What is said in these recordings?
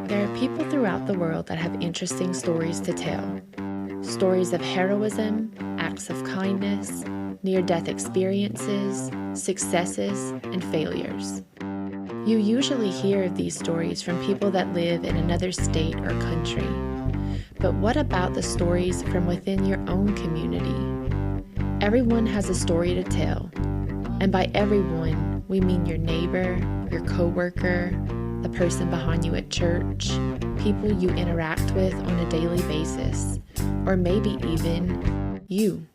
There are people throughout the world that have interesting stories to tell. Stories of heroism, acts of kindness, near-death experiences, successes, and failures. You usually hear of these stories from people that live in another state or country. But what about the stories from within your own community? Everyone has a story to tell. And by everyone, we mean your neighbor, your coworker, the person behind you at church, people you interact with on a daily basis, or maybe even you.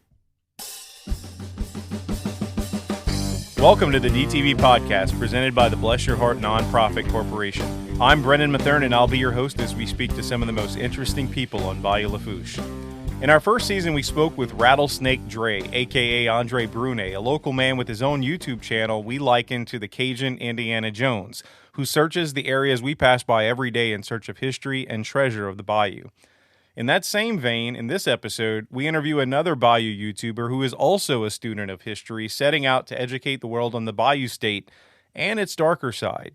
Welcome to the DTB Podcast, presented by the Bless Your Heart Nonprofit Corporation. I'm Brendan Mathern, and I'll be your host as we speak to some of the most interesting people on Bayou Lafourche. In our first season, we spoke with Rattlesnake Dre, a.k.a. Andre Brunet, a local man with his own YouTube channel we liken to the Cajun Indiana Jones, who searches the areas we pass by every day in search of history and treasure of the bayou. In that same vein, in this episode, we interview another Bayou YouTuber who is also a student of history, setting out to educate the world on the Bayou State and its darker side.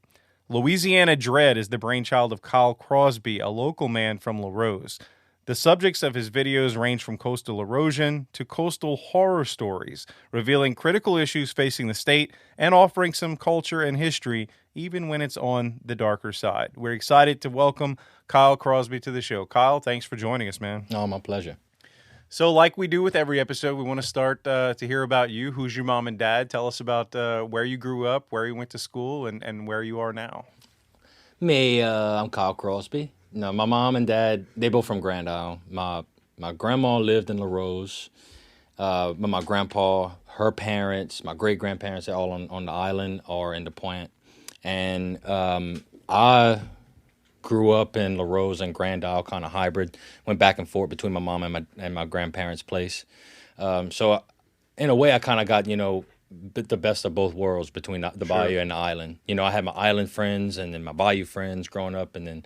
Louisiana Dread is the brainchild of Kyle Crosby, a local man from Larose. The subjects of his videos range from coastal erosion to coastal horror stories, revealing critical issues facing the state and offering some culture and history, even when it's on the darker side. We're excited to welcome Kyle Crosby to the show. Kyle, thanks for joining us, man. Oh, my pleasure. So like we do with every episode, we want to start to hear about you. Who's your mom and dad? Tell us about where you grew up, where you went to school, and where you are now. Me, I'm Kyle Crosby. No, my mom and dad, they both from Grand Isle. My grandma lived in Larose, but my grandpa, her parents, my great-grandparents, they're all on the island or in the Point. And I grew up in Larose and Grand Isle, kind of hybrid, went back and forth between my mom and my grandparents' place. So in a way, I kind of got, the best of both worlds between the bayou and the island. I had my island friends and then my bayou friends growing up, and then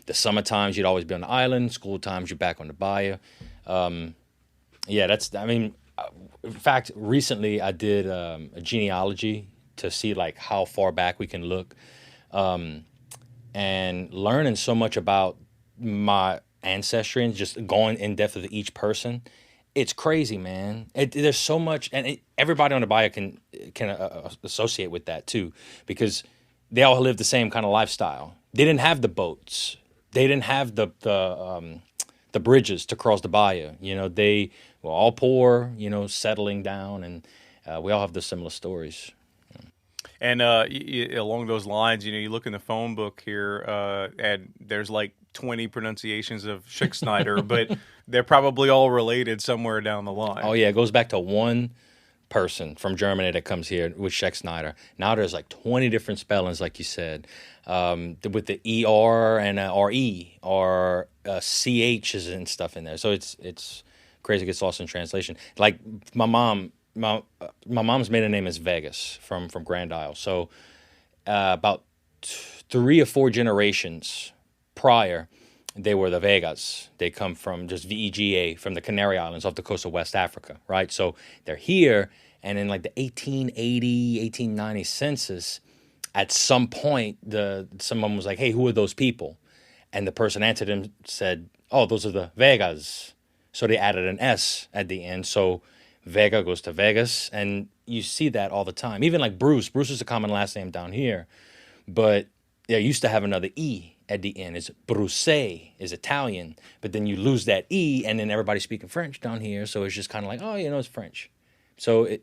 the summer times you'd always be on the island, school times you're back on the bayou. In fact, recently I did a genealogy to see like how far back we can look, and learning so much about my ancestry and just going in depth with each person. It's crazy, man. There's so much, and everybody on the bayou can associate with that too, because they all live the same kind of lifestyle. They didn't have the boats. They didn't have the bridges to cross the bayou. They were all poor. Settling down, and we all have the similar stories. And along those lines, you look in the phone book here, and there's like 20 pronunciations of Schick-Snyder, but they're probably all related somewhere down the line. Oh, yeah. It goes back to one person from Germany that comes here with Schick-Snyder. Now there's like 20 different spellings, like you said, with the ER and RE or CHs and stuff in there. So it's crazy. It gets lost in translation. Like my mom's maiden name is Vegas from Grand Isle. So about 3 or 4 generations prior, they were the Vegas. They come from just VEGA, from the Canary Islands off the coast of West Africa, right? So they're here, and in like the 1880, 1890 census, at some point, someone was like, hey, who are those people? And the person answered and said, oh, those are the Vegas. So they added an S at the end, so Vega goes to Vegas, and you see that all the time. Even like Bruce. Bruce is a common last name down here, but they used to have another E at the end. It's Bruce, is Italian, but then you lose that E, and then everybody's speaking French down here, so it's just kind of like, oh, it's French. So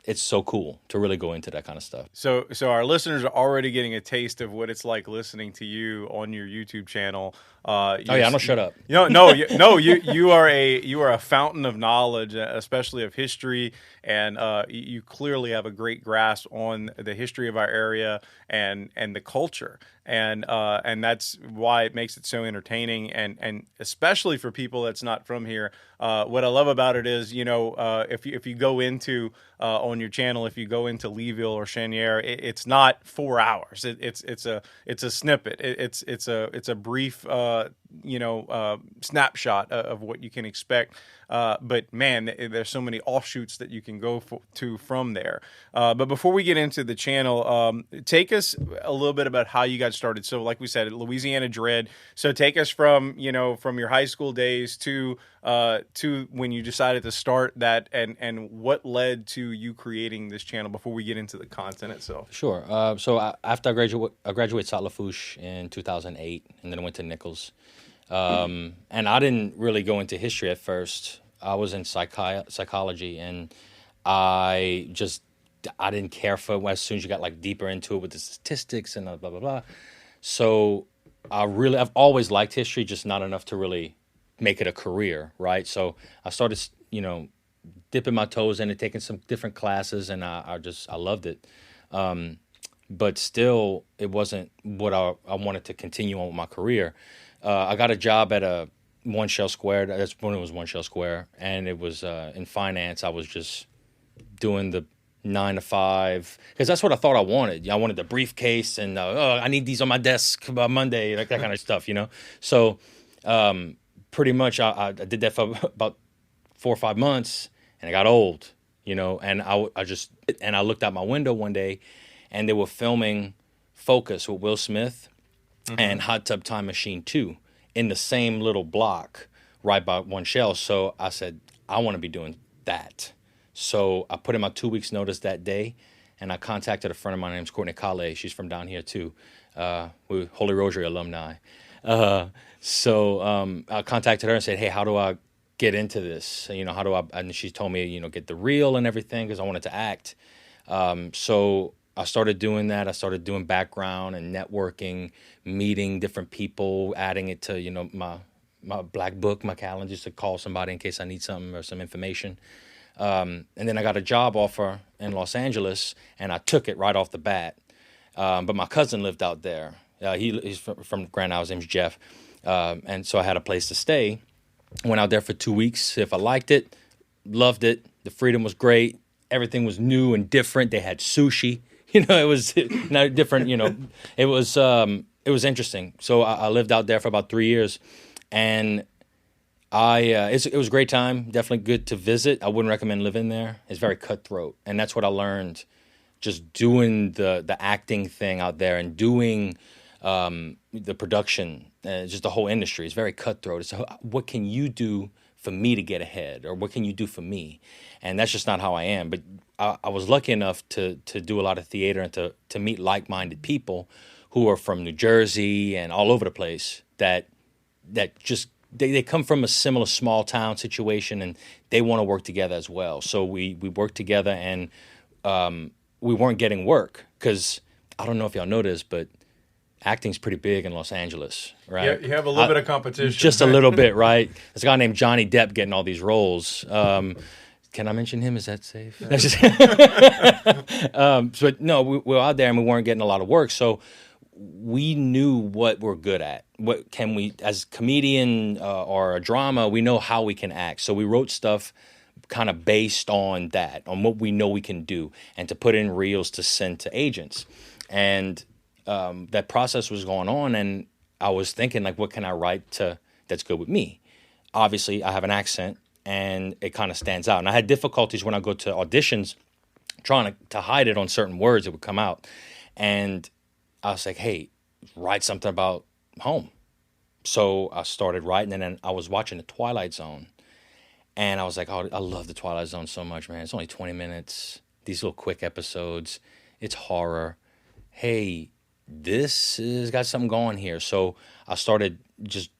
it's so cool to really go into that kind of stuff. So our listeners are already getting a taste of what it's like listening to you on your YouTube channel. No, shut up. You are a fountain of knowledge, especially of history, and you clearly have a great grasp on the history of our area and the culture, and that's why it makes it so entertaining, and especially for people that's not from here. What I love about it is, if you go into on your channel, if you go into Leeville or Cheniere, it's not 4 hours. It's a snippet. It's a brief snapshot of what you can expect. But man, there's so many offshoots that you can go to from there. But before we get into the channel, take us a little bit about how you got started. So like we said, Louisiana Dread. So take us from your high school days to when you decided to start that, and what led to you creating this channel before we get into the content itself. Sure. So after I graduated St. Lafourche in 2008, and then I went to Nichols. And I didn't really go into history at first. I was in psychology, and I didn't care for it as soon as you got like deeper into it with the statistics and blah, blah, blah. So I've always liked history, just not enough to really make it a career, right? So I started, dipping my toes in it, taking some different classes, and I loved it. But still, it wasn't what I wanted to continue on with my career. I got a job at a One Shell Square. That's when it was One Shell Square, and it was in finance. I was just doing the 9 to 5 because that's what I thought I wanted. I wanted the briefcase, and I need these on my desk by Monday, like that kind of stuff, So pretty much I did that for about 4 or 5 months, and I got old, and I looked out my window one day, and they were filming Focus with Will Smith. Mm-hmm. And Hot Tub Time Machine 2 in the same little block right by One Shell. So I said, I want to be doing that. So I put in my 2 weeks notice that day, and I contacted a friend of mine named Courtney Kale. She's from down here too. We're Holy Rosary alumni. So I contacted her and said, hey, how do I get into this? How do I, and she told me, get the reel and everything because I wanted to act. So I started doing that. I started doing background and networking, meeting different people, adding it to, my black book, my calendar, just to call somebody in case I need something or some information. And then I got a job offer in Los Angeles, and I took it right off the bat. But my cousin lived out there. He's from Grand Isle. His name's Jeff. And so I had a place to stay. Went out there for 2 weeks. If I liked it, loved it. The freedom was great. Everything was new and different. They had sushi. It was not different. It was interesting. So I lived out there for about 3 years, and it was a great time. Definitely good to visit. I wouldn't recommend living there. It's very cutthroat, and that's what I learned just doing the acting thing out there and doing the production. Just the whole industry is very cutthroat. So what can you do for me to get ahead, or what can you do for me? And that's just not how I am. But I was lucky enough to do a lot of theater and to meet like-minded people who are from New Jersey and all over the place that just they come from a similar small town situation, and they want to work together as well. So we worked together, and we weren't getting work because I don't know if y'all know this, but acting's pretty big in Los Angeles, right? Yeah, you have a little bit of competition. Just a little bit, right? There's a guy named Johnny Depp getting all these roles. Can I mention him? Is that safe? But no, we were out there and we weren't getting a lot of work. So we knew what we're good at. What can we, as a comedian or a drama, we know how we can act. So we wrote stuff kind of based on that, on what we know we can do, and to put in reels to send to agents. And that process was going on, and I was thinking, like, what can I write that's good with me? Obviously, I have an accent, and it kind of stands out. And I had difficulties when I go to auditions trying to hide it on certain words that would come out. And I was like, hey, write something about home. So I started writing, and then I was watching The Twilight Zone. And I was like, oh, I love The Twilight Zone so much, man. It's only 20 minutes. These little quick episodes. It's horror. Hey, this has got something going here. So I started just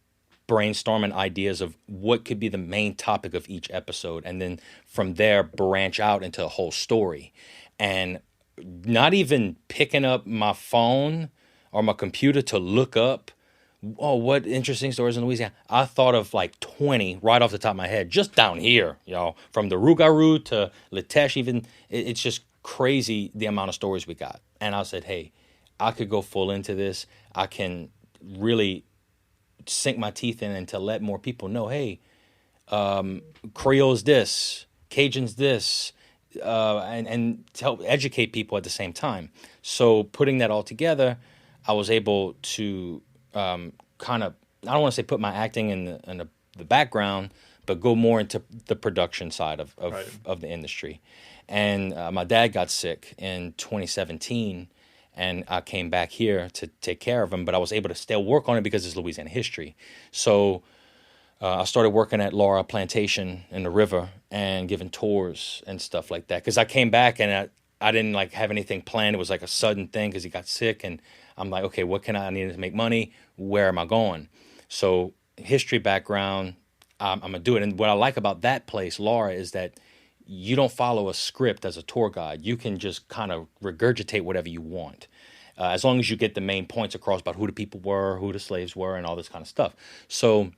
brainstorming ideas of what could be the main topic of each episode, and then from there branch out into a whole story. And not even picking up my phone or my computer to look up, oh, what interesting stories in Louisiana. I thought of like 20 right off the top of my head, just down here, y'all, from the Rougarou to Litesh. Even it's just crazy the amount of stories we got. And I said, hey, I could go full into this. I can really sink my teeth in and to let more people know, hey, Creole's this, Cajun's this, and to help educate people at the same time. So putting that all together, I was able to kind of don't want to say put my acting in the background, but go more into the production side of the industry. And my dad got sick in 2017, and I came back here to take care of him, but I was able to still work on it because it's Louisiana history. So I started working at Laura Plantation in the river and giving tours and stuff like that. Because I came back and I didn't like have anything planned. It was like a sudden thing because he got sick, and I'm like, okay, I need to make money. Where am I going? So history background, I'm gonna do it. And what I like about that place, Laura, is that you don't follow a script as a tour guide. You can just kind of regurgitate whatever you want, as long as you get the main points across about who the people were, who the slaves were, and all this kind of stuff. So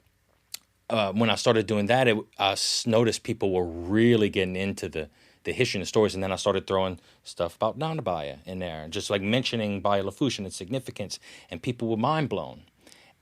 when I started doing that, I noticed people were really getting into the history and the stories, and then I started throwing stuff about down the Bayou in there, just like mentioning Bayou Lafourche and its significance, and people were mind blown.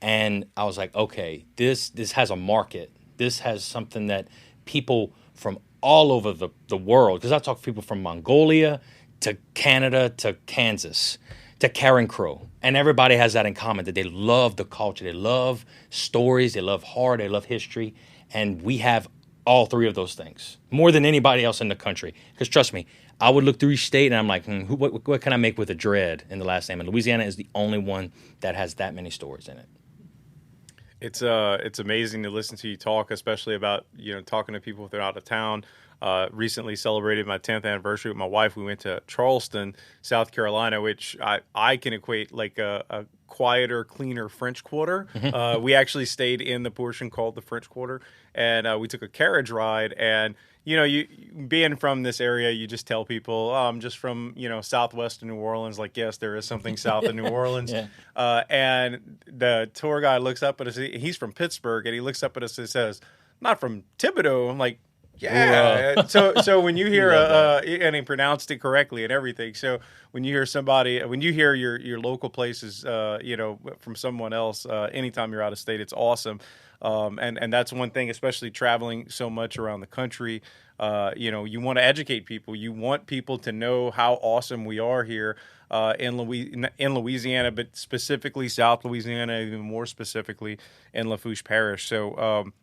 And I was like, okay, this has a market. This has something that people from all over the world, because I talk to people from Mongolia to Canada to Kansas to Karen Crow, and everybody has that in common, that they love the culture, they love stories, they love horror, they love history, and we have all three of those things more than anybody else in the country. Because trust me, I would look through each state and I'm like, what can I make with a dread in the last name? And Louisiana is the only one that has that many stories in it. It's amazing to listen to you talk, especially about, talking to people that are out of town. Recently celebrated my 10th anniversary with my wife. We went to Charleston, South Carolina, which I can equate like a quieter, cleaner French Quarter. We actually stayed in the portion called the French Quarter, and we took a carriage ride. And you being from this area, you just tell people, oh, I'm just from southwest of New Orleans. Like, yes, there is something south of New Orleans. Yeah. And the tour guide looks up at us. He's from Pittsburgh, and he looks up at us and says, "Not from Thibodeau." I'm like, yeah. So when you hear and he pronounced it correctly and everything. So when you hear your local places, from someone else, anytime you're out of state, it's awesome. And that's one thing, especially traveling so much around the country. You want to educate people. You want people to know how awesome we are here in Louisiana, but specifically South Louisiana, even more specifically in Lafourche Parish. So,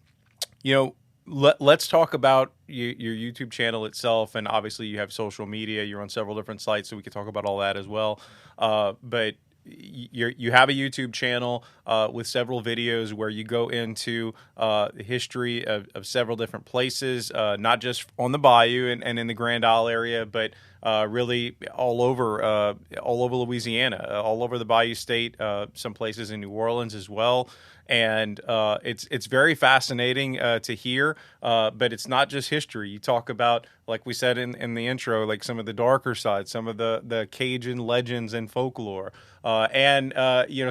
let's talk about your YouTube channel itself, and obviously you have social media. You're on several different sites, so we can talk about all that as well. But you have a YouTube channel with several videos where you go into the history of several different places, not just on the bayou and in the Grand Isle area, but really all over Louisiana, all over the Bayou State, some places in New Orleans as well. And it's very fascinating to hear, but it's not just history. You talk about, like we said in the intro, like some of the darker sides, some of the Cajun legends and folklore, and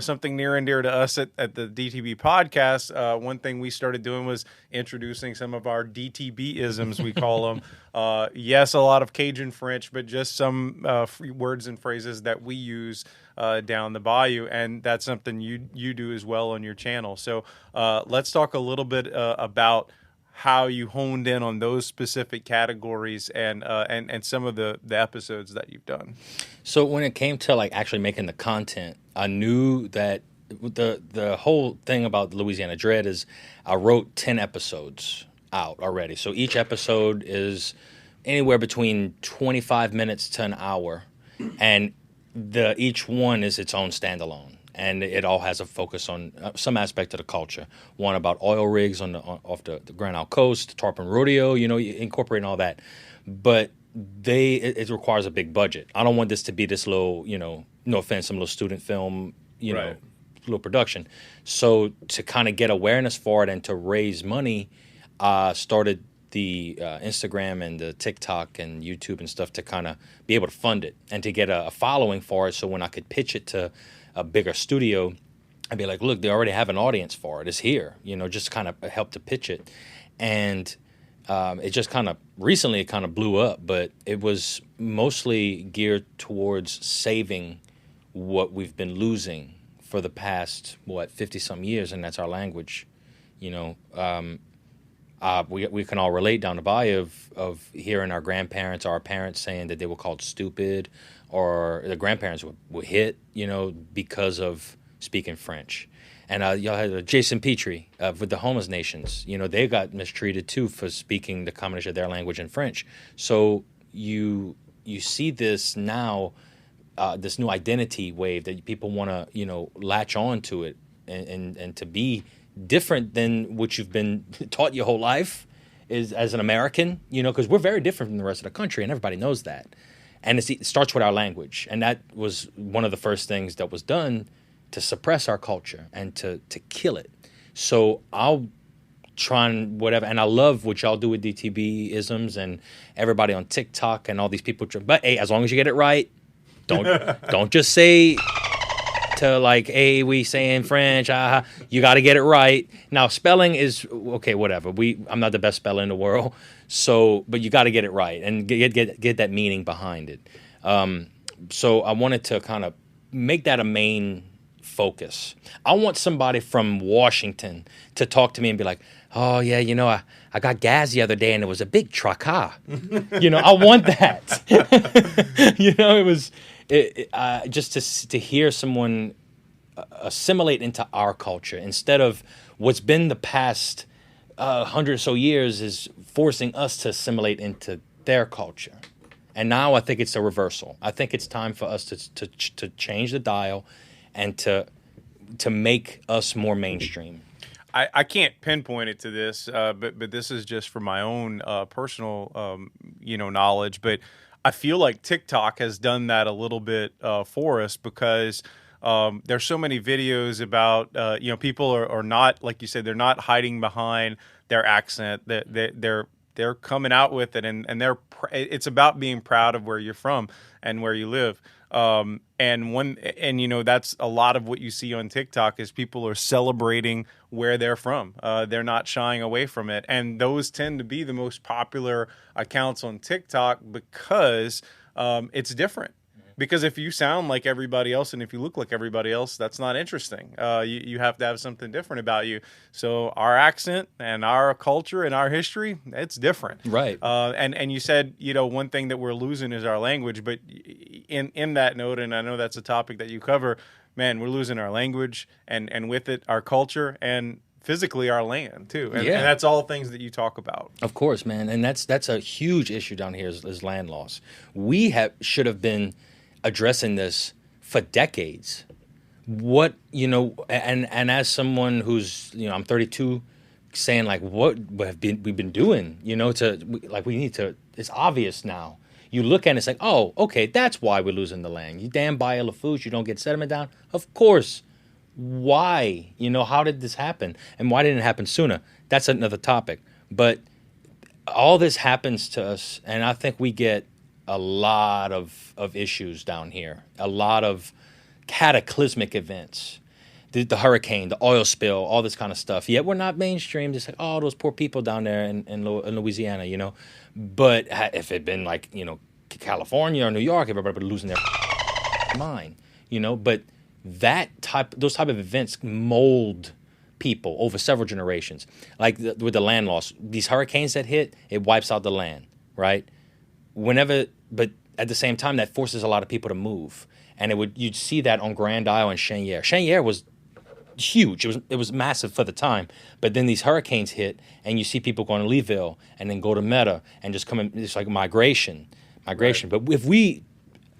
something near and dear to us at the DTB Podcast. One thing we started doing was introducing some of our DTB isms, we call them. Yes, a lot of Cajun French, but just some words and phrases that we use down the bayou, and that's something you do as well on your channel. So let's talk a little bit about how you honed in on those specific categories and some of the episodes that you've done. So when it came to like actually making the content, I knew that the whole thing about Louisiana Dread is I wrote 10 episodes out already. So each episode is anywhere between 25 minutes to an hour, and each one is its own standalone, and it all has a focus on some aspect of the culture. One about oil rigs off the Grand Isle coast, Tarpon Rodeo, incorporating all that. But it requires a big budget. I don't want this to be this little, no offense, some little student film, right, little production. So to kind of get awareness for it and to raise money, started the Instagram and the TikTok and YouTube and stuff to kind of be able to fund it and to get a following for it. So when I could pitch it to a bigger studio, I'd be like, look, they already have an audience for it. It's here, just kind of help to pitch it. And it just kind of recently it kind of blew up, but it was mostly geared towards saving what we've been losing for the past, 50-some years, and that's our language, we can all relate down the bayou of hearing our grandparents, our parents saying that they were called stupid, or the grandparents were hit, because of speaking French. And y'all had Jason Petrie with the homeless nations. You know, they got mistreated too for speaking the combination of their language and French. So you see this now, this new identity wave that people want to, you know, latch on to it and to be different than what you've been taught your whole life is as an American, you know, because we're very different from the rest of the country and everybody knows that. And it starts with our language. And that was one of the first things that was done to suppress our culture and to kill it. So I'll try and whatever. And I love what y'all do with DTB isms and everybody on TikTok and all these people. But hey, as long as you get it right, don't just say to like, hey, we say in French, you got to get it right. Now, spelling is okay, whatever. I'm not the best speller in the world. So, but you got to get it right and get that meaning behind it. So I wanted to kind of make that a main focus. I want somebody from Washington to talk to me and be like, oh yeah, you know, I got gas the other day and it was a big truck, you know, I want that. You know, it was just to hear someone assimilate into our culture instead of what's been the past 100 or so years is forcing us to assimilate into their culture. And now I think it's a reversal. I think it's time for us to change the dial and to make us more mainstream. I can't pinpoint it to this, but this is just for my own personal, knowledge. But I feel like TikTok has done that a little bit for us because there's so many videos about, people are not, like you said, they're not hiding behind their accent. They're coming out with it, and it's about being proud of where you're from and where you live. That's a lot of what you see on TikTok is people are celebrating where they're from. They're not shying away from it. And those tend to be the most popular accounts on TikTok because it's different. Because if you sound like everybody else and if you look like everybody else, that's not interesting. You have to have something different about you. So our accent and our culture and our history, it's different. Right. And you said, one thing that we're losing is our language. But in that note, and I know that's a topic that you cover, man, we're losing our language and with it, our culture and physically our land too. And that's all things that you talk about. Of course, man. And that's a huge issue down here is land loss. We should have been addressing this for decades. And as someone who's, I'm 32, saying like, what we've been doing, we need to, it's obvious now. You look at it, it's like, oh, okay, that's why we're losing the land. You damn Bayou Lafourche, you don't get sediment down. Of course. Why? How did this happen? And why didn't it happen sooner? That's another topic. But all this happens to us, and I think we get a lot of issues down here, a lot of cataclysmic events, the hurricane, the oil spill, all this kind of stuff. Yet we're not mainstream. Just like, oh, those poor people down there in Louisiana, But if it had been like, California or New York, everybody would be losing their mind, But those type of events mold people over several generations. Like with the land loss, these hurricanes that hit, it wipes out the land, right? But at the same time, that forces a lot of people to move, and you'd see that on Grand Isle and Cheniere. Cheniere was huge; it was massive for the time. But then these hurricanes hit, and you see people going to Leeville and then go to Meta and just come in. It's like migration. Right. But if we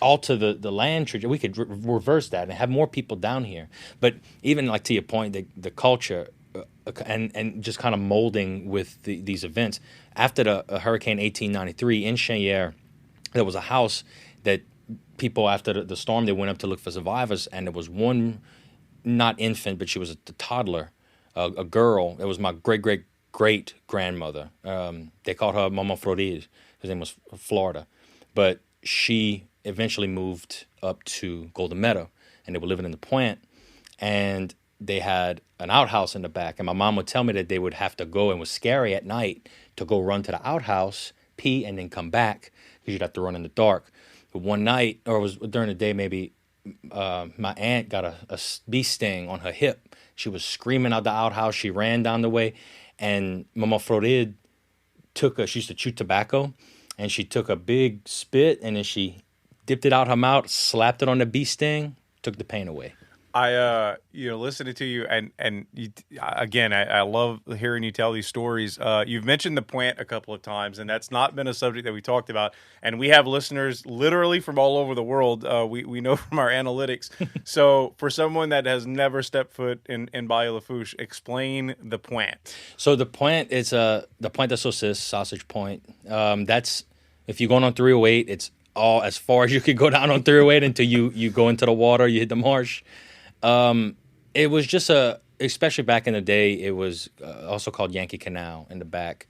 alter the land trajectory, we could reverse that and have more people down here. But even like to your point, the culture and just kind of molding with these events. After the Hurricane 1893 in Cheniere, there was a house that people, after the storm, they went up to look for survivors, and there was one, not infant, but she was a toddler, a girl. It was my great-great-great-grandmother. They called her Mama Floride. Her name was Florida. But she eventually moved up to Golden Meadow, and they were living in the plant, and they had an outhouse in the back. And my mom would tell me that they would have to go, and it was scary at night, to go run to the outhouse, pee, and then come back, because you'd have to run in the dark. But one night, or it was during the day maybe, my aunt got a bee sting on her hip. She was screaming out the outhouse. She ran down the way, and Mama Floride she used to chew tobacco, and she took a big spit, and then she dipped it out her mouth, slapped it on the bee sting, took the pain away. Listening to you and you, again, I love hearing you tell these stories. You've mentioned the plant a couple of times, and that's not been a subject that we talked about. And we have listeners literally from all over the world. We know from our analytics. So for someone that has never stepped foot in Bayou Lafourche, explain the plant. So the plant is the Pointe de Saucisse, Sausage Point. That's if you're going on 308, it's all as far as you could go down on 308 until you go into the water, you hit the marsh. It was just especially back in the day, it was also called Yankee Canal in the back.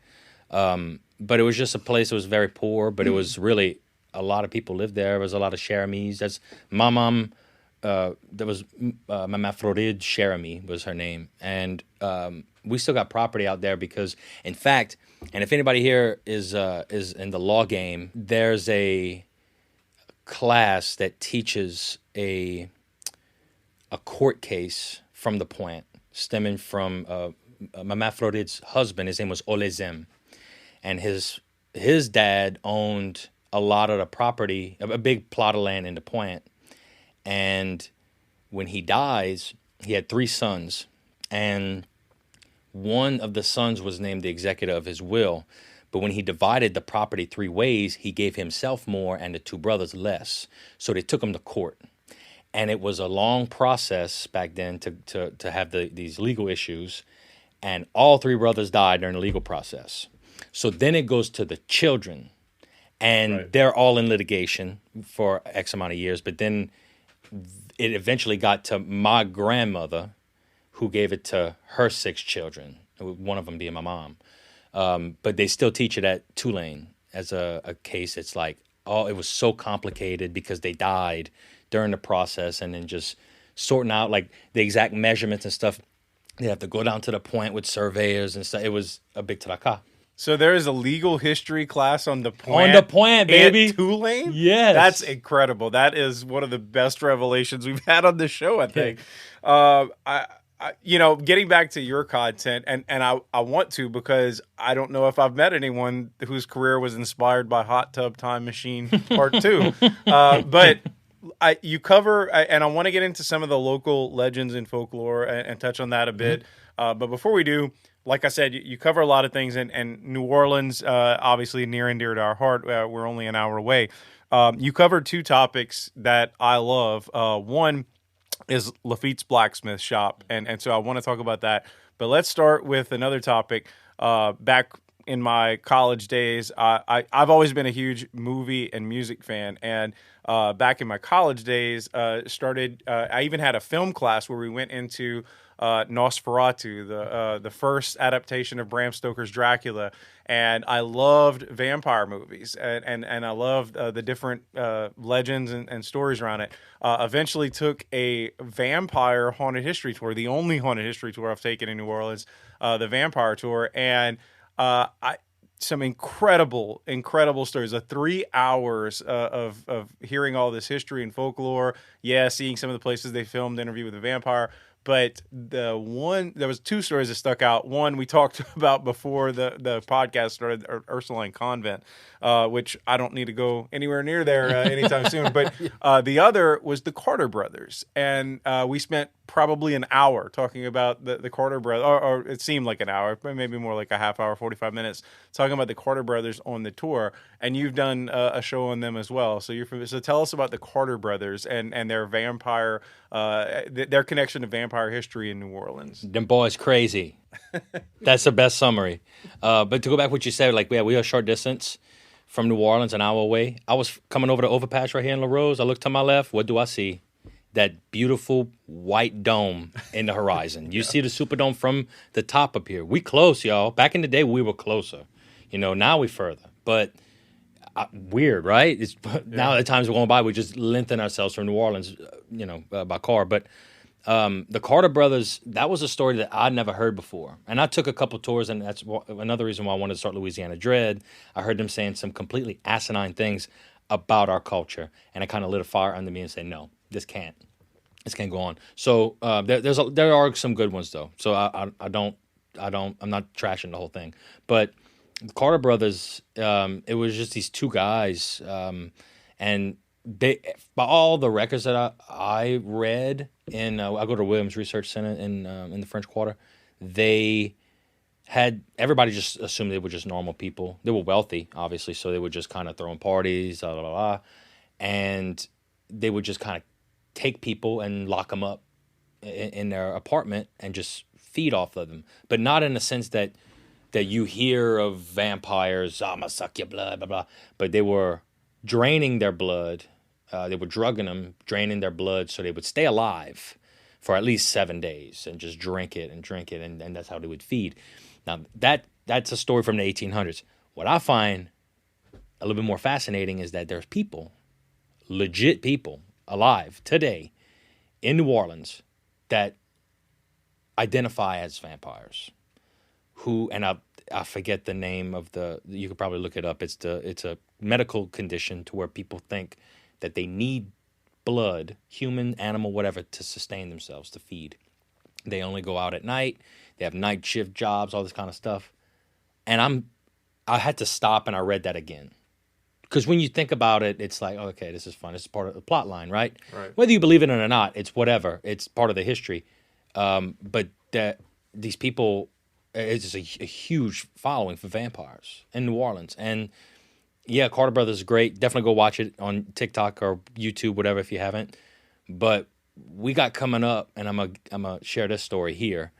But it was just a place that was very poor, but it was really, a lot of people lived there. There was a lot of Cherami's. That's my mom, there was Mama Florid Cherami was her name. And we still got property out there because, in fact, and if anybody here is in the law game, there's a class that teaches a court case from the plant, stemming from Mama Florid's husband. His name was Olezem, and his dad owned a lot of the property, a big plot of land in the plant. And when he dies, he had 3 sons, and one of the sons was named the executor of his will. But when he divided the property 3 ways, he gave himself more and the 2 brothers less. So they took him to court. And it was a long process back then to have these legal issues. And all 3 brothers died during the legal process. So then it goes to the children. And they're all in litigation for X amount of years. But then it eventually got to my grandmother, who gave it to her 6 children, one of them being my mom. But they still teach it at Tulane as a case. It's like, it was so complicated because they died during the process, and then just sorting out like the exact measurements and stuff. They have to go down to the point with surveyors and stuff. It was a big tracas. So there is a legal history class on the plant. On the plant, baby. At Tulane? Yes. That's incredible. That is one of the best revelations we've had on the show, I think. Getting back to your content, and I want to, because I don't know if I've met anyone whose career was inspired by Hot Tub Time Machine Part 2. But you cover, and I want to get into some of the local legends and folklore and touch on that a bit. But before we do, like I said, you cover a lot of things, and New Orleans, obviously near and dear to our heart. We're only an hour away. You covered 2 topics that I love. One is Lafitte's Blacksmith Shop, and so I want to talk about that. But let's start with another topic. Back in my college days, I've always been a huge movie and music fan, and back in my college days, I even had a film class where we went into Nosferatu, the first adaptation of Bram Stoker's Dracula, and I loved vampire movies, and I loved the different legends and stories around it. Eventually took a vampire haunted history tour, the only haunted history tour I've taken in New Orleans, the vampire tour, and some incredible stories. 3 hours of hearing all this history and folklore. Yeah, seeing some of the places they filmed Interview with a Vampire. But there was 2 stories that stuck out. One we talked about before the podcast started, Ursuline Convent, which I don't need to go anywhere near there anytime soon. But the other was the Carter brothers, and we spent probably an hour talking about the Carter brothers, or it seemed like an hour, but maybe more like a half hour, 45 minutes, talking about the Carter brothers on the tour. And you've done a show on them as well. So so tell us about the Carter brothers and their vampire, their connection to vampire history in New Orleans. Them boys crazy. That's the best summary. But to go back to what you said, like, we are a short distance from New Orleans, an hour away. I was coming over the overpass right here in La Rose. I looked to my left. What do I see? That beautiful white dome in the horizon. You see the Superdome from the top up here. We close, y'all. Back in the day, we were closer. Now we further. But weird, right? Now the times we're going by, we just lengthen ourselves from New Orleans, by car. But the Carter brothers, that was a story that I'd never heard before. And I took a couple tours, and that's another reason why I wanted to start Louisiana Dread. I heard them saying some completely asinine things about our culture, and it kind of lit a fire under me and said, no, this can't go on. So there are some good ones though. So I'm not trashing the whole thing, but the Carter brothers, it was just these 2 guys, and by all the records that I read, and I go to Williams Research Center in the French Quarter, they had everybody just assumed they were just normal people. They were wealthy, obviously, so they were just kind of throwing parties, blah, blah, blah, and they would just kind of take people and lock them up in their apartment and just feed off of them, but not in the sense that you hear of vampires, I'm gonna suck your blood, blah, blah, but they were draining their blood. They were drugging them, draining their blood so they would stay alive for at least 7 days and just drink it, and that's how they would feed. Now, that's a story from the 1800s. What I find a little bit more fascinating is that there's people, legit people, alive today in New Orleans that identify as vampires. Who, and I forget the name of you could probably look it up. It's a medical condition to where people think that they need blood, human, animal, whatever, to sustain themselves, to feed. They only go out at night. They have night shift jobs, all this kind of stuff. And I had to stop and I read that again. Because when you think about it, it's like, oh, okay, this is fun. This is part of the plot line, right? Whether you believe it or not, it's whatever. It's part of the history. But these people, it's just a huge following for vampires in New Orleans. And yeah, Carter Brothers is great. Definitely go watch it on TikTok or YouTube, whatever, if you haven't. But we got coming up, and I'm gonna share this story here.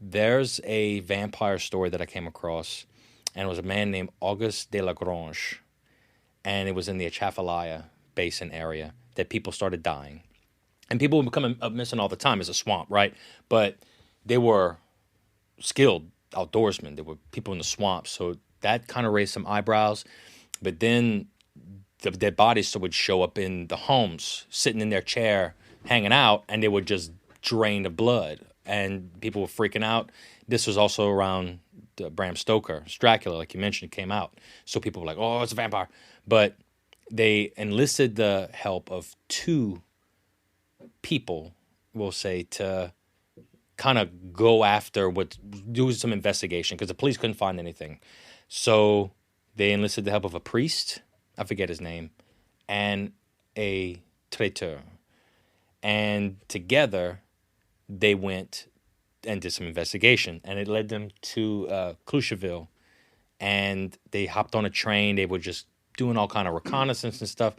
There's a vampire story that I came across, and it was a man named Auguste de la Grange, and it was in the Atchafalaya Basin area that people started dying. And people were becoming missing all the time. It's a swamp, right? But they were skilled outdoorsmen. There were people in the swamp, so that kind of raised some eyebrows. But then the dead bodies would show up in the homes, sitting in their chair, hanging out, and they would just drain the blood. And people were freaking out. This was also around Bram Stoker's Dracula, like you mentioned, came out. So people were like, oh, it's a vampire. But they enlisted the help of two people, we'll say, to kind of go after do some investigation, because the police couldn't find anything. So they enlisted the help of a priest, I forget his name, and a traiteur. And together they went and did some investigation, and it led them to Cloucheville. And they hopped on a train. They were just doing all kind of reconnaissance and stuff.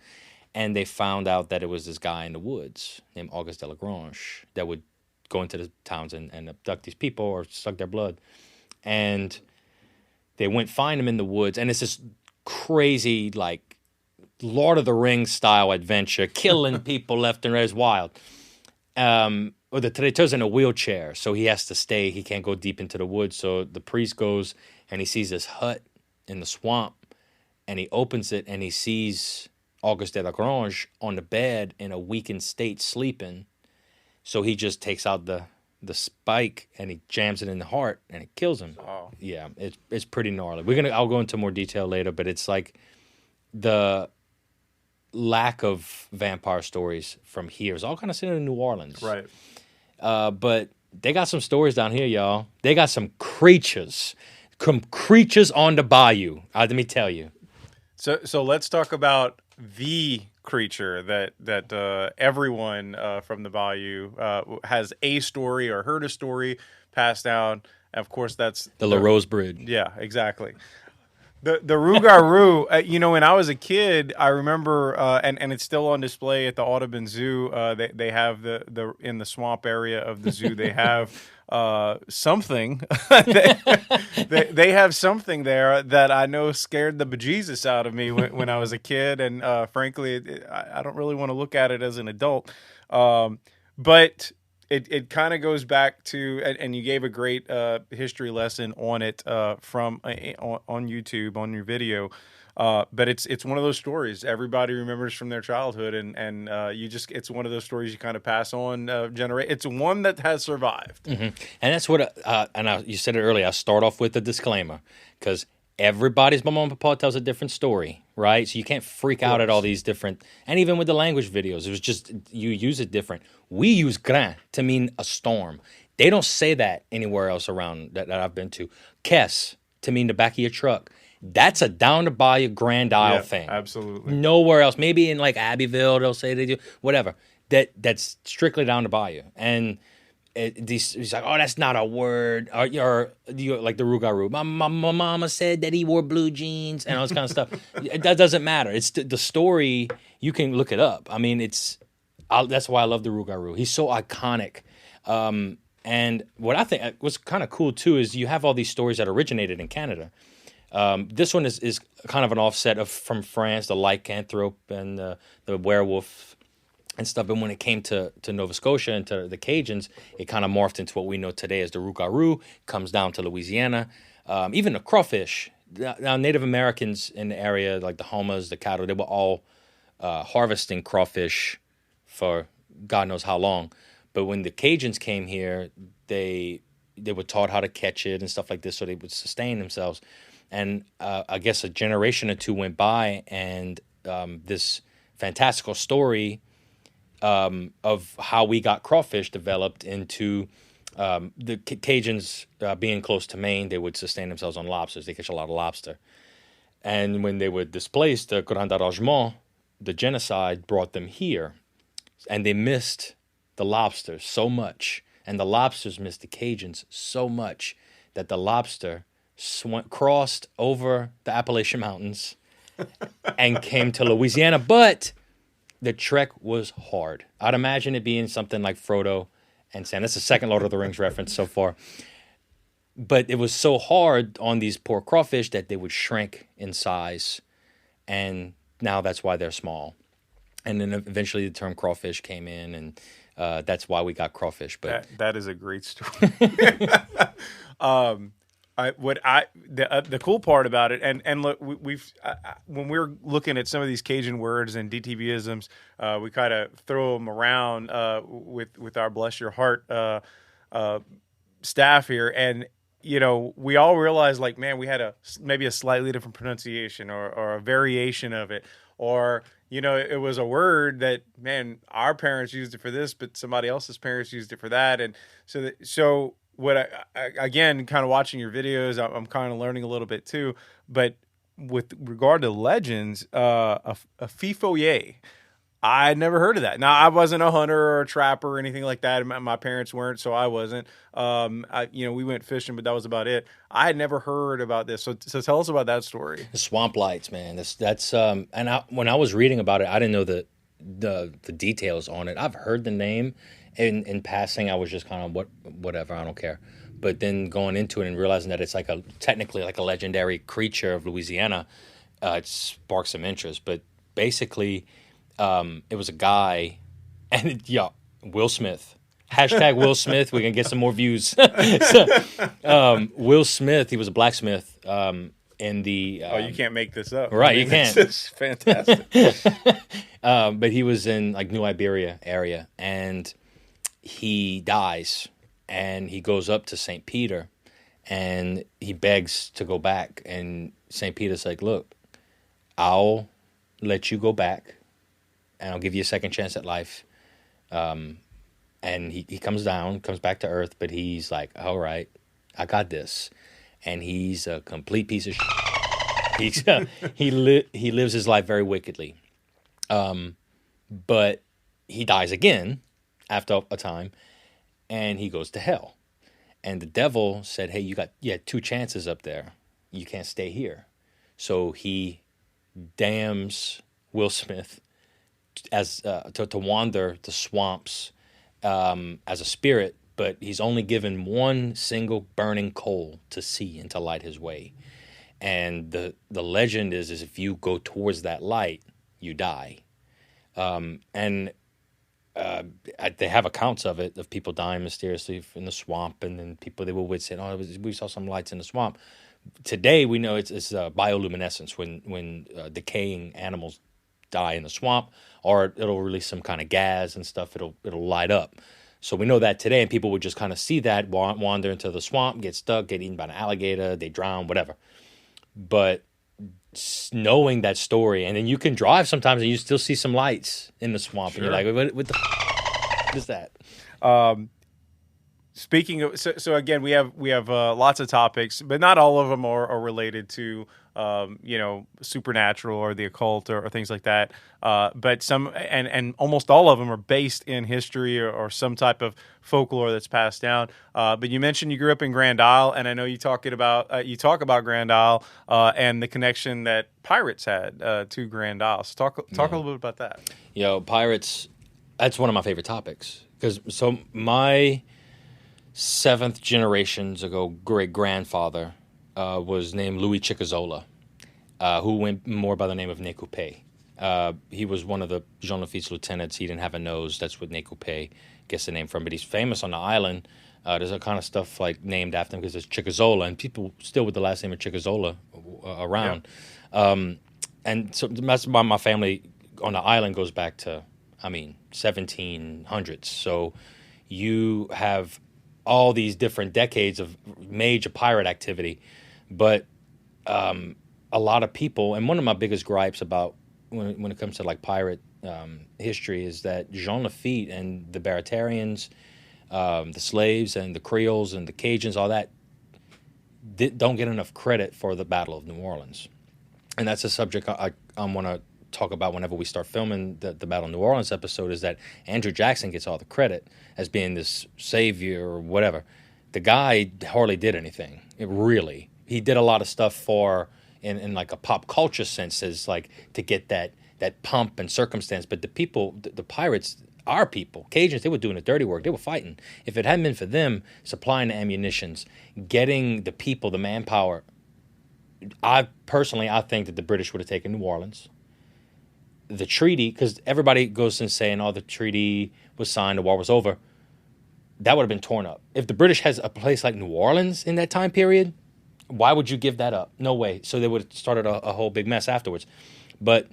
And they found out that it was this guy in the woods named Auguste de la Grange that would go into the towns and abduct these people or suck their blood. And they went find him in the woods. And it's this crazy, like, Lord of the Rings style adventure, killing people left and right. It's wild. Or the traiteur's in a wheelchair, so he has to stay. He can't go deep into the woods. So the priest goes and he sees this hut in the swamp, and he opens it and he sees Auguste de la Grange on the bed in a weakened state, sleeping. So he just takes out the spike and he jams it in the heart and it kills him. Oh. Yeah, it's pretty gnarly. I'll go into more detail later, but it's like the lack of vampire stories from here is all kind of seen in New Orleans. Right. But they got some stories down here, y'all. They got some creatures on the bayou. Let me tell you. So let's talk about the creature that everyone from the bayou has a story or heard a story passed down. Of course, that's the La Rose Bridge. Yeah, exactly. The rougarou, when I was a kid, I remember, and it's still on display at the Audubon Zoo. They have the in the swamp area of the zoo. They have something. they have something there that I know scared the bejesus out of me when I was a kid, and frankly, I don't really want to look at it as an adult. But it kind of goes back to, and you gave a great history lesson on it from on YouTube on your video. But it's one of those stories everybody remembers from their childhood, and it's one of those stories you kind of pass on It's one that has survived. Mm-hmm. And that's what you said it earlier. I start off with a disclaimer, because everybody's mama and papa tells a different story, right? So you can't freak out at all these different, and even with the language videos, it was just, you use it different. We use grain to mean a storm. They don't say that anywhere else around that I've been to. Caisse to mean the back of your truck. That's a down the bayou Grand Isle thing. Absolutely. Nowhere else. Maybe in like Abbeville, they'll say they do whatever. That's strictly down the bayou. And he's like, oh, that's not a word. Or like the rougarou. My mama said that he wore blue jeans and all this kind of stuff. That doesn't matter. It's the story. You can look it up. I mean, that's why I love the rougarou. He's so iconic. And what I think was kind of cool too is you have all these stories that originated in Canada. This one is kind of an offset from France, the lycanthrope and the werewolf and stuff. And when it came to Nova Scotia and to the Cajuns, it kind of morphed into what we know today as the rougarou, comes down to Louisiana. Even the crawfish. Now, Native Americans in the area, like the Homas, the Caddo, they were all harvesting crawfish for God knows how long. But when the Cajuns came here, they were taught how to catch it and stuff like this so they would sustain themselves. And I guess a generation or two went by, and this fantastical story of how we got crawfish developed into the Cajuns being close to Maine. They would sustain themselves on lobsters. They catch a lot of lobster. And when they were displaced, the Grand Arrangement, the genocide, brought them here. And they missed the lobsters so much, and the lobsters missed the Cajuns so much that the lobster crossed over the Appalachian Mountains and came to Louisiana. But the trek was hard. I'd imagine it being something like Frodo and Sam. That's the second Lord of the Rings reference so far. But it was so hard on these poor crawfish that they would shrink in size, and now that's why they're small. And then eventually the term crawfish came in, and that's why we got crawfish. But that is a great story. The cool part about it, and look, we've when we're looking at some of these Cajun words and DTB-isms, we kind of throw them around with our Bless Your Heart staff here, and we all realize, like, man, we had maybe a slightly different pronunciation or a variation of it, or it was a word that, man, our parents used it for this, but somebody else's parents used it for that. And so what I again, kind of watching your videos, I'm kind of learning a little bit too, but with regard to legends, a fifoyer, I had never heard of that. Now, I wasn't a hunter or a trapper or anything like that. My parents weren't, so I wasn't. We went fishing, but that was about it. I had never heard about this. So tell us about that story. The swamp lights, man. That's when I was reading about it, I didn't know the details on it. I've heard the name in passing. I was just kind of whatever. I don't care. But then going into it and realizing that it's technically like a legendary creature of Louisiana, it sparked some interest. But basically, it was a guy, and Will Smith. Hashtag Will Smith. We can get some more views. Will Smith, he was a blacksmith in the... you can't make this up. Right, you can't. It's fantastic. But he was in like New Iberia area, and he dies, and he goes up to St. Peter, and he begs to go back, and St. Peter's like, look, I'll let you go back, and I'll give you a second chance at life. And he comes back to earth, but he's like, all right, I got this. And he's a complete piece of shit. He lives his life very wickedly. But he dies again after a time, and he goes to hell. And the devil said, hey, you had two chances up there. You can't stay here. So he damns Will Smith as to wander the swamps as a spirit, but he's only given one single burning coal to see and to light his way. And the legend is if you go towards that light, you die. They have accounts of it, of people dying mysteriously in the swamp, and then they will say, "Oh, we saw some lights in the swamp." Today we know it's bioluminescence when decaying animals die in the swamp, or it'll release some kind of gas and stuff. It'll light up. So we know that today, and people would just kind of see that, wander into the swamp, get stuck, get eaten by an alligator, they drown, whatever. But knowing that story, and then you can drive sometimes and you still see some lights in the swamp, sure. And you're like, what the is that? Speaking of, so again, we have lots of topics, but not all of them are related to supernatural or the occult or things like that. But some and almost all of them are based in history or some type of folklore that's passed down. But you mentioned you grew up in Grand Isle, and I know you talk about Grand Isle and the connection that pirates had to Grand Isle. So talk a little bit about that. Pirates. That's one of my favorite topics because my 7th generations ago great grandfather was named Louis Chicazola, who went more by the name of Nécoupé. He was one of the Jean Lafitte's lieutenants. He didn't have a nose. That's what Nécoupé gets the name from. But he's famous on the island. There's a kind of stuff like named after him because it's Chicazola, and people still with the last name of Chicazola around. Yeah. And so that's why my family on the island goes back to 1700s. So you have all these different decades of major pirate activity, but a lot of people, and one of my biggest gripes about when it comes to like pirate history is that Jean Lafitte and the Baratarians, the slaves and the Creoles and the Cajuns, all that, don't get enough credit for the Battle of New Orleans. And that's a subject I want to talk about whenever we start filming the Battle of New Orleans episode, is that Andrew Jackson gets all the credit as being this savior or whatever. The guy hardly did anything. He did a lot of stuff in like a pop culture sense, as like to get that pump and circumstance. But the people, the pirates, our people, Cajuns, they were doing the dirty work. They were fighting. If it hadn't been for them supplying the ammunitions, getting the people, the manpower, I think that the British would have taken New Orleans. The treaty, because everybody goes and saying, the treaty was signed, the war was over. That would have been torn up. If the British has a place like New Orleans in that time period, why would you give that up? No way. So they would have started a whole big mess afterwards. But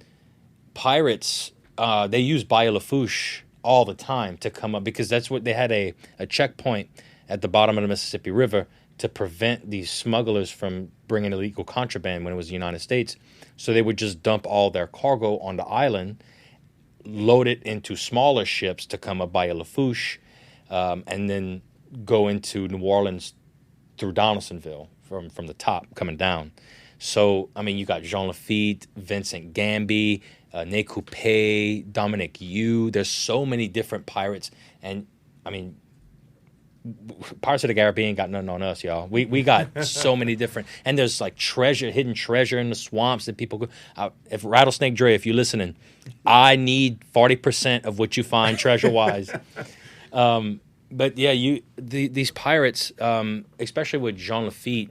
pirates, they use Bayou Lafourche all the time to come up, because that's what they had a checkpoint at the bottom of the Mississippi River to prevent these smugglers from bringing illegal contraband when it was the United States. So they would just dump all their cargo on the island, load it into smaller ships to come up Bayou Lafourche, and then go into New Orleans through Donaldsonville from the top coming down. So, you got Jean Lafitte, Vincent Gamby, Nécoupé, Dominic Yu. There's so many different pirates. And, Pirates of the Caribbean got nothing on us, y'all. We got so many different, and there's like hidden treasure in the swamps that people go. If Rattlesnake Dre, if you're listening, I need 40% of what you find treasure-wise. But yeah, these pirates, especially with Jean Lafitte,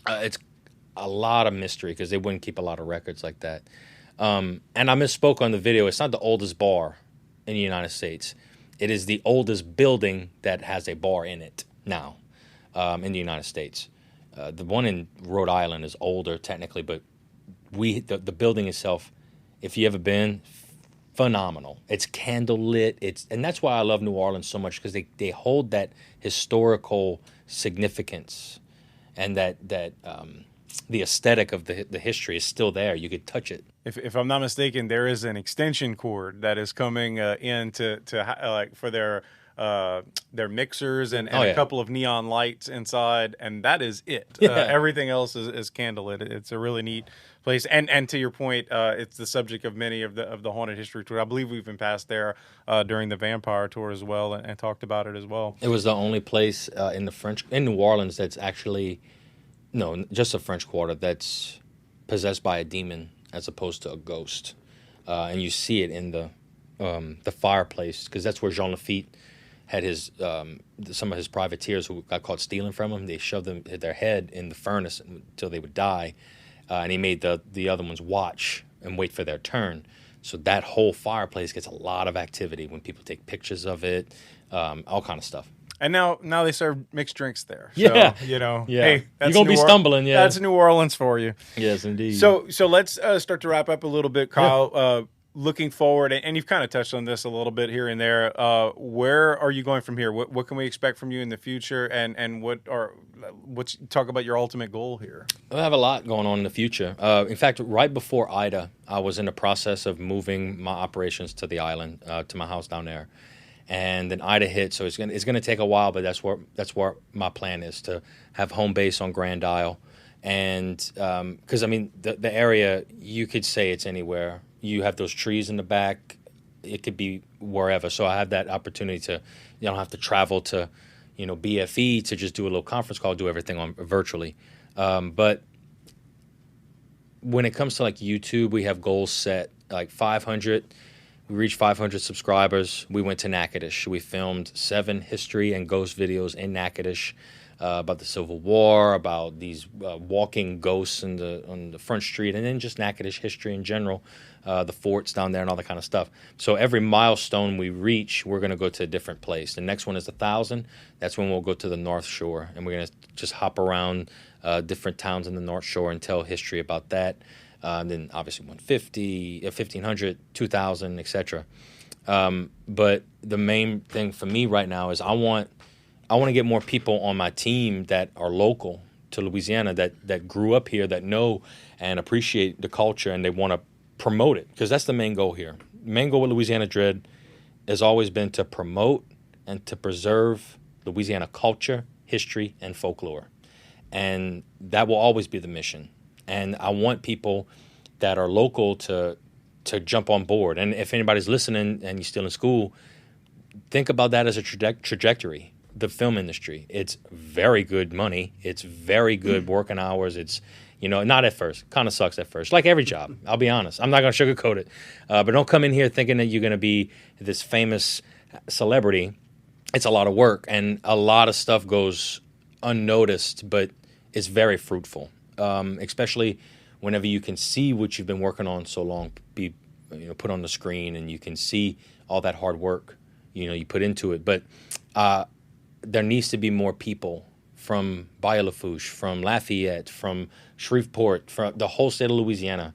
it's a lot of mystery because they wouldn't keep a lot of records like that. And I misspoke on the video. It's not the oldest bar in the United States. It is the oldest building that has a bar in it now in the United States. The one in Rhode Island is older technically, but the building itself, if you ever been, phenomenal. It's candlelit. And that's why I love New Orleans so much, because they hold that historical significance, and that the aesthetic of the history is still there. You could touch it. If I'm not mistaken, there is an extension cord that is coming in for their mixers and a couple of neon lights inside, and that is it. Yeah. Everything else is candlelit. It's a really neat place. And to your point, it's the subject of many of the haunted history tours. I believe we've been past there during the vampire tour as well, and talked about it as well. It was the only place in New Orleans that's actually just a French Quarter that's possessed by a demon as opposed to a ghost, and you see it in the fireplace, because that's where Jean Lafitte had his some of his privateers who got caught stealing from him. They shoved their head in the furnace until they would die, and he made the other ones watch and wait for their turn. So that whole fireplace gets a lot of activity when people take pictures of it, all kind of stuff. And now they serve mixed drinks there. Yeah. So, hey, you're going to be stumbling, yeah. That's New Orleans for you. Yes, indeed. So let's start to wrap up a little bit, Kyle. Yeah. Looking forward, and you've kind of touched on this a little bit here and there, where are you going from here? What can we expect from you in the future, and talk about your ultimate goal here? I have a lot going on in the future. In fact, right before Ida, I was in the process of moving my operations to the island, to my house down there. and then Ida hit. So it's gonna take a while, but that's where my plan is, to have home base on Grand Isle. And because I mean the area, you could say it's anywhere. You have those trees in the back. It could be wherever. So I have that opportunity to, you don't have to travel to, BFE to just do a little conference call, do everything on virtually. But when it comes to like YouTube, we have goals set like 500. We reached 500 subscribers. We went to Natchitoches. We filmed 7 history and ghost videos in Natchitoches. About the Civil War, about these walking ghosts on the front street, and then just Natchitoches history in general, the forts down there and all that kind of stuff. So every milestone we reach, we're going to go to a different place. The next one is 1,000. That's when we'll go to the North Shore, and we're going to just hop around different towns in the North Shore and tell history about that. Then obviously 150, 1,500, 2,000, etc. But the main thing for me right now is I want to get more people on my team that are local to Louisiana, that grew up here, that know and appreciate the culture, and they want to promote it, because that's the main goal here. The main goal with Louisiana Dread has always been to promote and to preserve Louisiana culture, history, and folklore. And that will always be the mission. And I want people that are local to jump on board. And if anybody's listening and you're still in school, think about that as a trajectory. The film industry, it's very good money. It's very good working hours. It's, not at first. Kind of sucks at first. Like every job, I'll be honest. I'm not going to sugarcoat it. But don't come in here thinking that you're going to be this famous celebrity. It's a lot of work, and a lot of stuff goes unnoticed, but it's very fruitful, especially whenever you can see what you've been working on so long be put on the screen, and you can see all that hard work you put into it. But there needs to be more people from Bayou Lafourche, from Lafayette, from Shreveport, from the whole state of Louisiana,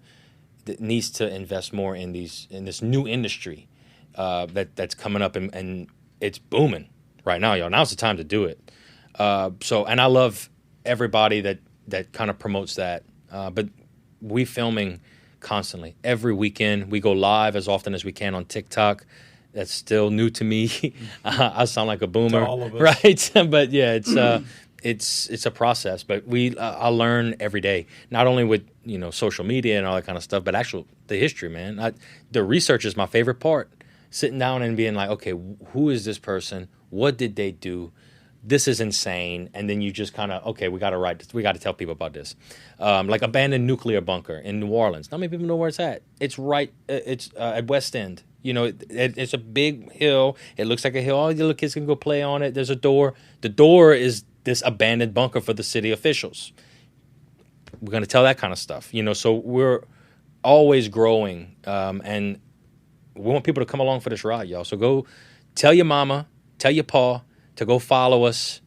that needs to invest more in this new industry that's coming up, and it's booming right now, y'all. Now's the time to do it. And I love everybody that kind of promotes that. But we filming constantly. Every weekend we go live as often as we can on TikTok. That's still new to me. I sound like a boomer, to all of us. Right? But yeah, it's a process. But I learn every day, not only with social media and all that kind of stuff, but the history, man. The research is my favorite part. Sitting down and being like, okay, who is this person? What did they do? This is insane. And then you just kind of, okay, we got to write this. We got to tell people about this. Like abandoned nuclear bunker in New Orleans. Not many people know where it's at. It's right. It's at West End. It's a big hill. It looks like a hill. All the little kids can go play on it. There's a door. The door is this abandoned bunker for the city officials. We're going to tell that kind of stuff. So we're always growing. And we want people to come along for this ride, y'all. So go tell your mama, tell your pa to go follow us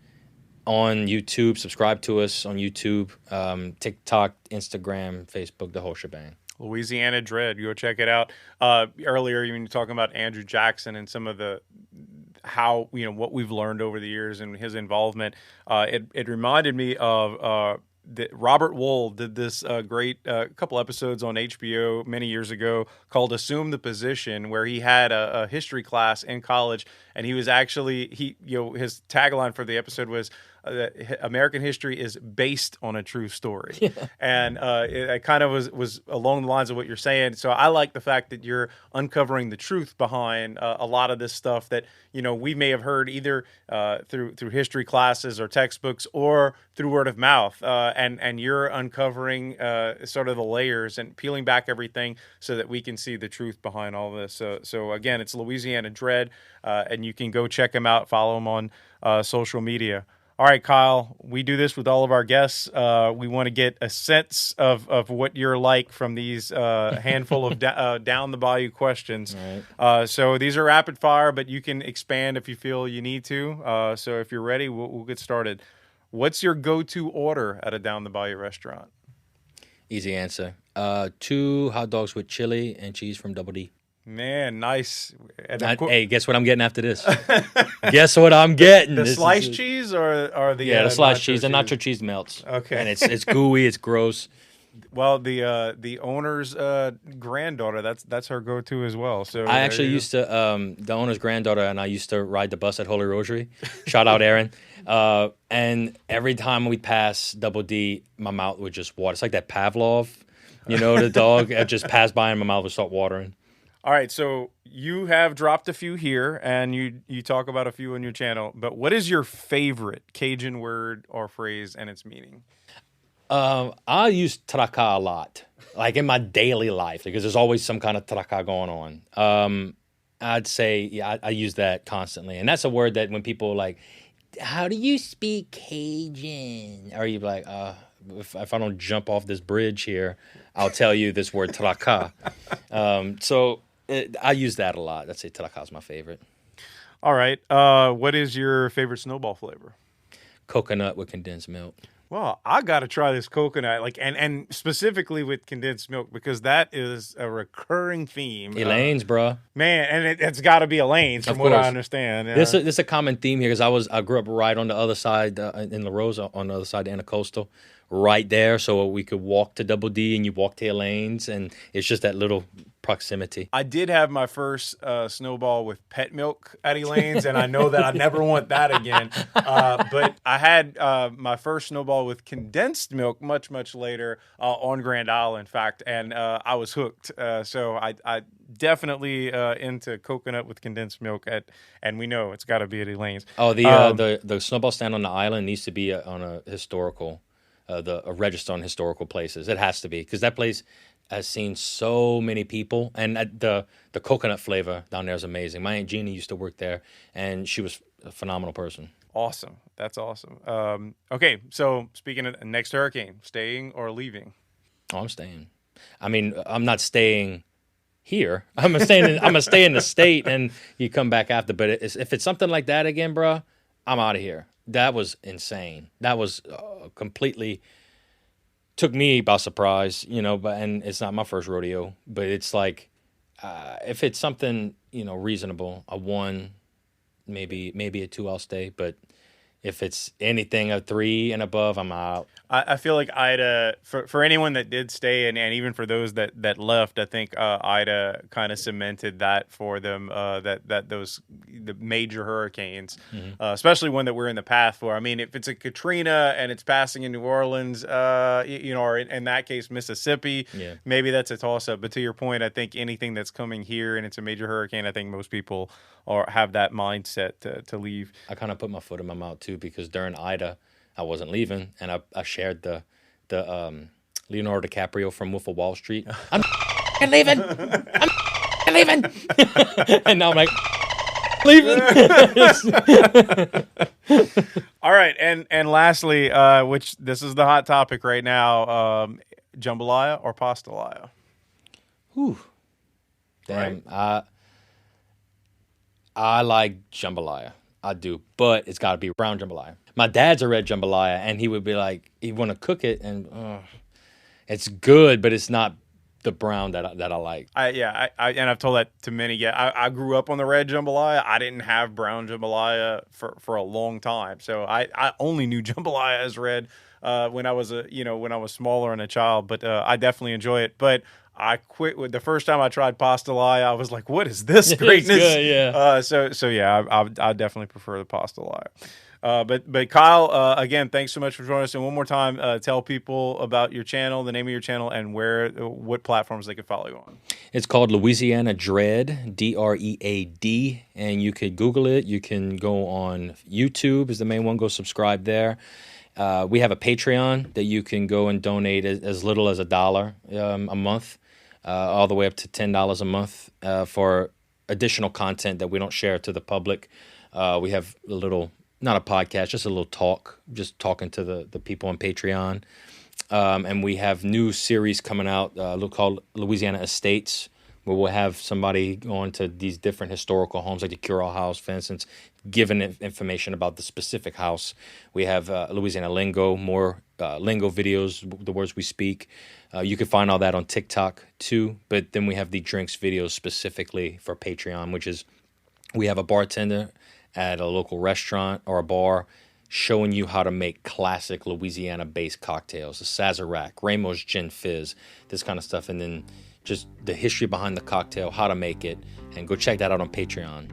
on YouTube, subscribe to us on YouTube, TikTok, Instagram, Facebook, the whole shebang. Louisiana Dread, go check it out. Earlier, you were talking about Andrew Jackson and some of how what we've learned over the years and his involvement. It reminded me of that Robert Wool did this great couple episodes on HBO many years ago called "Assume the Position," where he had a history class in college, and he was actually his tagline for the episode was that American history is based on a true story. Yeah. And it kind of was along the lines of what you're saying. So I like the fact that you're uncovering the truth behind a lot of this stuff that we may have heard either through history classes or textbooks or through word of mouth, and you're uncovering sort of the layers and peeling back everything so that we can see the truth behind all this. So again, it's Louisiana Dread, and you can go check him out, follow him on social media. All right, Kyle, we do this with all of our guests. We want to get a sense of what you're like from these handful of down the bayou questions. Right. So these are rapid fire, but you can expand if you feel you need to. So if you're ready, we'll get started. What's your go-to order at a down the bayou restaurant? Easy answer. 2 hot dogs with chili and cheese from Double D. Man, nice. Hey, guess what I'm getting after this? Guess what I'm getting? The sliced cheese or the the sliced cheese. The nacho cheese melts. Okay. And it's gooey. It's gross. Well, the owner's granddaughter, that's her go-to as well. So I actually used to, the owner's granddaughter and I used to ride the bus at Holy Rosary. Shout out, Aaron. And every time we pass Double D, my mouth would just water. It's like that Pavlov, the dog. I just passed by and my mouth would start watering. All right, so you have dropped a few here, and you talk about a few on your channel. But what is your favorite Cajun word or phrase and its meaning? I use traca a lot, like in my daily life, because there's always some kind of traca going on. I'd say, yeah, I use that constantly. And that's a word that when people are like, how do you speak Cajun? Or you're like, if I don't jump off this bridge here, I'll tell you this word traca. I use that a lot. I'd say traca is my favorite. All right. What is your favorite snowball flavor? Coconut with condensed milk. Well, I got to try this coconut, and specifically with condensed milk, because that is a recurring theme. Elaine's, bro. Man, and it's got to be Elaine's, from what I understand. Yeah. This is a common theme here, because I grew up right on the other side, in La Rosa, on the other side of Anticoastal, right there, so we could walk to Double D and you walk to Elaine's, and it's just that little proximity. I did have my first snowball with pet milk at Elaine's, and I know that I never want that again. But I had my first snowball with condensed milk much, much later on Grand Isle, in fact, and I was hooked. So I definitely into coconut with condensed milk and we know it's got to be at Elaine's. Oh, the snowball stand on the island needs to be on a historical, a register on historical places. It has to be, because that place has seen so many people, and the coconut flavor down there is amazing. My Aunt Jeannie used to work there, and she was a phenomenal person. Awesome. That's awesome. Okay, so speaking of next hurricane, staying or leaving? Oh, I'm staying. I mean, I'm not staying here. I'm gonna stay in the state, and you come back after. But if it's something like that again, bro, I'm out of here. That was insane. That was completely took me by surprise, and it's not my first rodeo, but it's like, if it's something, reasonable, a 1, maybe a 2, I'll stay. But if it's anything a 3 and above, I'm out. I feel like Ida, for anyone that did stay, and even for those that left, I think Ida kind of cemented that for them, the major hurricanes, especially one that we're in the path for. I mean, if it's a Katrina and it's passing in New Orleans, or in that case, Mississippi, maybe that's a toss-up. But to your point, I think anything that's coming here and it's a major hurricane, I think most people have that mindset to leave. I kind of put my foot in my mouth, too, because during Ida, I wasn't leaving, and I shared the Leonardo DiCaprio from Wolf of Wall Street. I'm leaving. I'm leaving. And now I'm like, leaving. All right, and lastly, which this is the hot topic right now, jambalaya or pastelaya? Whew. Damn. Right. I like jambalaya. I do, but it's got to be brown jambalaya. My dad's a red jambalaya, and he would be like, he'd want to cook it, and it's good, but it's not the brown that I like. And I've told that to many. Yeah, I grew up on the red jambalaya. I didn't have brown jambalaya for a long time, so I only knew jambalaya as red when I was when I was smaller and a child. But I definitely enjoy it. But I quit with the first time I tried pastelaya. I was like, "What is this greatness?" Good, yeah. So yeah, I definitely prefer the pastelaya. But Kyle, again, thanks so much for joining us. And one more time, tell people about your channel, the name of your channel, and what platforms they can follow you on. It's called Louisiana Dread, DREAD, and you could Google it. You can go on YouTube is the main one. Go subscribe there. We have a Patreon that you can go and donate as little as $1 a month, all the way up to $10 a month for additional content that we don't share to the public. We have a little, not a podcast, just a little talk, just talking to the people on Patreon. And we have new series coming out called Louisiana Estates, where we'll have somebody going to these different historical homes, like the Curral House, for instance, giving information about the specific house. We have Louisiana Lingo, more lingo videos, the words we speak. You can find all that on TikTok, too. But then we have the drinks videos specifically for Patreon, which is we have a bartender at a local restaurant or a bar showing you how to make classic Louisiana-based cocktails, the Sazerac, Ramos Gin Fizz, this kind of stuff, and then just the history behind the cocktail, how to make it, and go check that out on Patreon.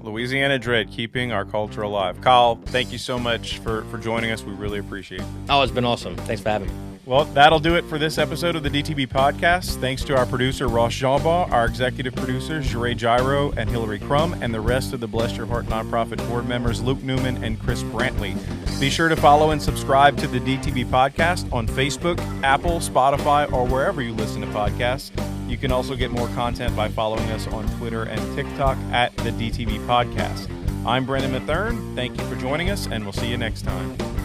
Louisiana Dread, keeping our culture alive. Kyle, thank you so much for joining us. We really appreciate it. Oh, it's been awesome. Thanks for having me. Well, that'll do it for this episode of the DTB Podcast. Thanks to our producer, Ross Jeanbaugh, our executive producers, Jeray Gyro and Hillary Crum, and the rest of the Bless Your Heart nonprofit board members, Luke Newman and Chris Brantley. Be sure to follow and subscribe to the DTB Podcast on Facebook, Apple, Spotify, or wherever you listen to podcasts. You can also get more content by following us on Twitter and TikTok at the DTB Podcast. I'm Brendan Mathern. Thank you for joining us, and we'll see you next time.